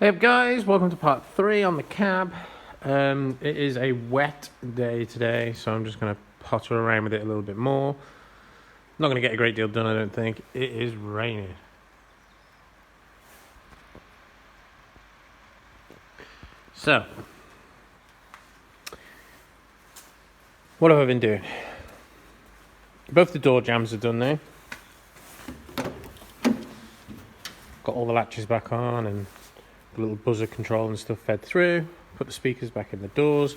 Hey up guys, welcome to part 3 on the cab. It is a wet day today, so I'm just going to potter around with it a little bit more. Not going to get a great deal done, I don't think. It is raining. So, what have I been doing? Both the door jambs are done now. Got all the latches back on and the little buzzer control and stuff fed through. Put the speakers back in the doors.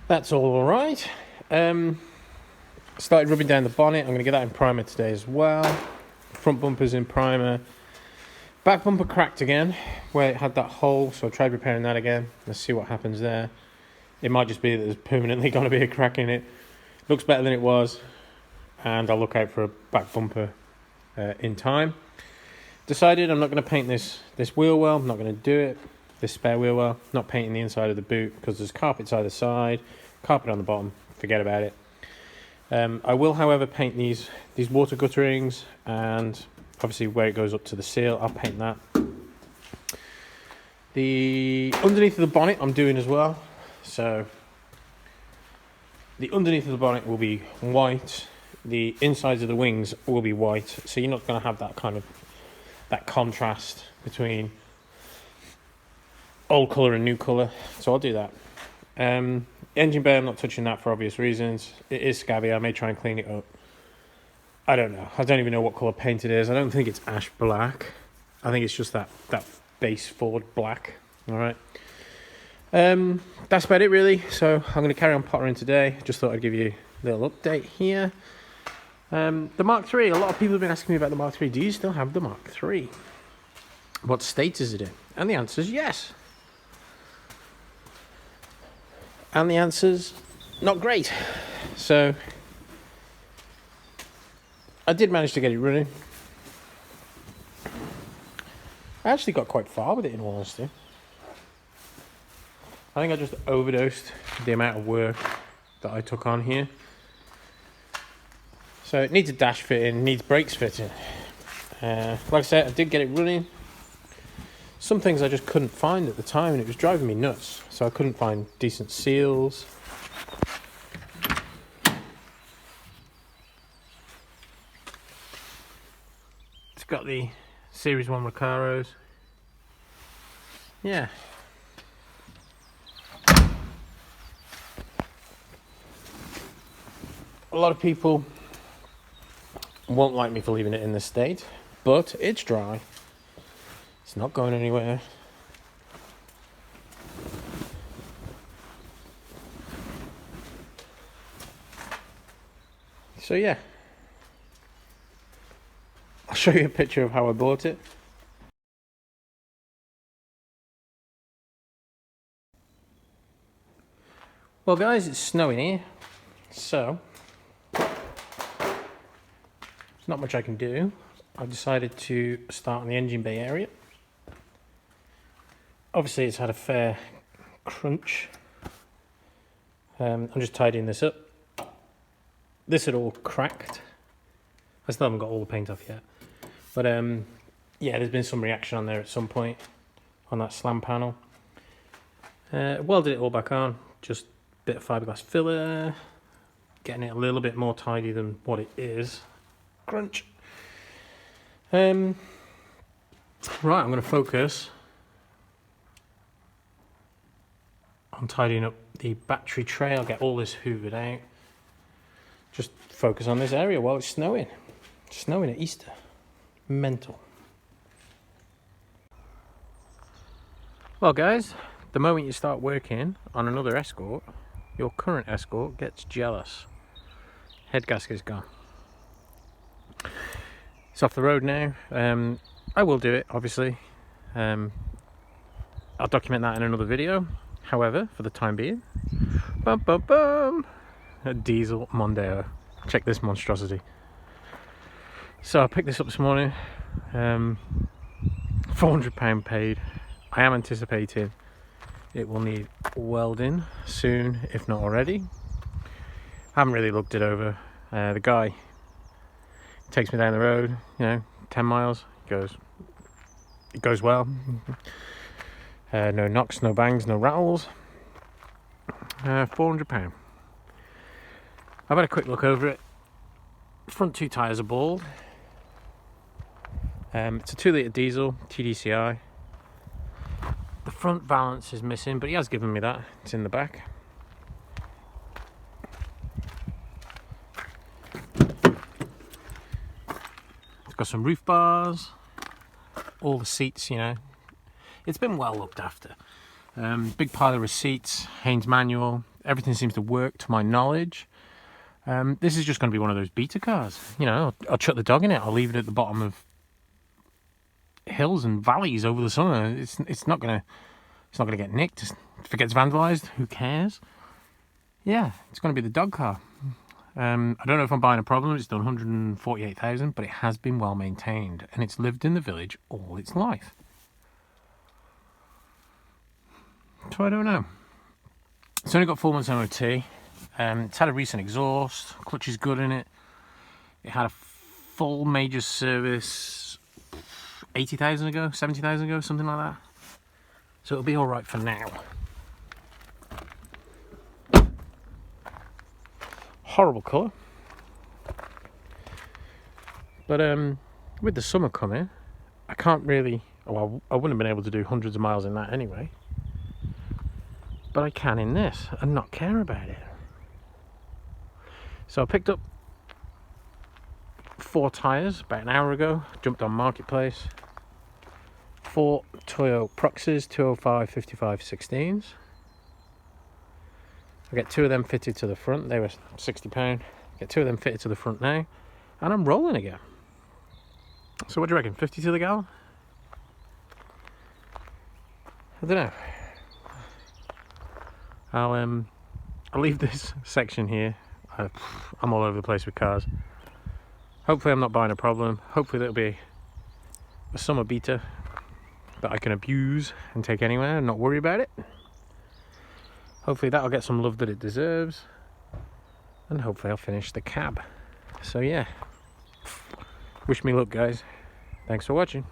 That's all right. Started rubbing down the bonnet. I'm going to get that in primer today as well. Front bumper's in primer. Back bumper cracked again where it had that hole, so I tried repairing that again. Let's see what happens there. It might just be that there's permanently going to be a crack in it. Looks better than it was, and I'll look out for a back bumper in time. Decided I'm not going to paint this wheel well. I'm not going to do it. This spare wheel well. Not painting the inside of the boot because there's carpets either side, carpet on the bottom. Forget about it. I will, however, paint these water gutterings, and obviously where it goes up to the seal, I'll paint that. The underneath of the bonnet I'm doing as well. So the underneath of the bonnet will be white. The insides of the wings will be white. So you're not going to have that kind of contrast between old colour and new colour, so I'll do that. Engine bay, I'm not touching that for obvious reasons. It is scabby. I may try and clean it up. I don't know. I don't even know what colour paint it is. I don't think it's ash black. I think it's just that base Ford black. Alright. That's about it really. So I'm going to carry on pottering today. Just thought I'd give you a little update here. The Mark III, a lot of people have been asking me about the Mark III. Do you still have the Mark III? What state is it in? And the answer is yes. And the answer's not great. So, I did manage to get it running. I actually got quite far with it, in all honesty. I think I just overdosed the amount of work that I took on here. So it needs a dash fitting, needs brakes fitting. Like I said, I did get it running. Some things I just couldn't find at the time, and it was driving me nuts. So I couldn't find decent seals. It's got the Series 1 Recaros. Yeah. A lot of people won't like me for leaving it in this state, but it's dry. It's not going anywhere. So yeah, I'll show you a picture of how I bought it. Well guys, it's snowing here, so not much I can do. I decided to start in the engine bay area. Obviously it's had a fair crunch. I'm just tidying this up. This had all cracked. I still haven't got all the paint off yet. But yeah, there's been some reaction on there at some point on that slam panel. Welded it all back on. Just a bit of fiberglass filler. Getting it a little bit more tidy than what it is. Crunch. Right, I'm going to focus on tidying up the battery tray. I'll get all this hoovered out. Just focus on this area while it's snowing. It's snowing at Easter. Mental. Well guys, the moment you start working on another Escort, your current Escort gets jealous. Head gasket's gone. It's off the road now. I will do it, obviously. I'll document that in another video. However, for the time being, a diesel Mondeo. Check this monstrosity. So I picked this up this morning. £400 paid. I am anticipating it will need welding soon, if not already. I haven't really looked it over. The guy takes me down the road, 10 miles, goes, it goes well. No knocks, no bangs, no rattles. £400. I've had a quick look over it. Front two tyres are bald. It's a 2 litre diesel TDCI. The front balance is missing, but he has given me that. It's in the back. It's got some roof bars. All the seats, you know, it's been well looked after. Big pile of receipts, Haynes manual. Everything seems to work to my knowledge. This is just going to be one of those beta cars. You know, I'll chuck the dog in it. I'll leave it at the bottom of hills and valleys over the summer. It's not gonna get nicked. If it gets vandalised, who cares? Yeah, it's going to be the dog car. I don't know if I'm buying a problem. It's done 148,000, but it has been well maintained and it's lived in the village all its life. So I don't know. It's only got 4 months MOT. It's had a recent exhaust. Clutch is good in it. It had a full major service 80,000 ago, 70,000 ago, something like that. So it'll be all right for now. Horrible colour. But with the summer coming, I can't really, well, I wouldn't have been able to do hundreds of miles in that anyway. But I can in this and not care about it. So I picked up 4 tyres about an hour ago, jumped on Marketplace. 4 Toyo Proxys 205 55 16s. I get 2 of them fitted to the front. They were £60. Get 2 of them fitted to the front now, and I'm rolling again. So what do you reckon? 50 to the gallon? I don't know. I'll leave this section here. I'm all over the place with cars. Hopefully I'm not buying a problem. Hopefully there'll be a summer beta that I can abuse and take anywhere and not worry about it. Hopefully that'll get some love that it deserves, and hopefully I'll finish the cab. So yeah, wish me luck guys. Thanks for watching.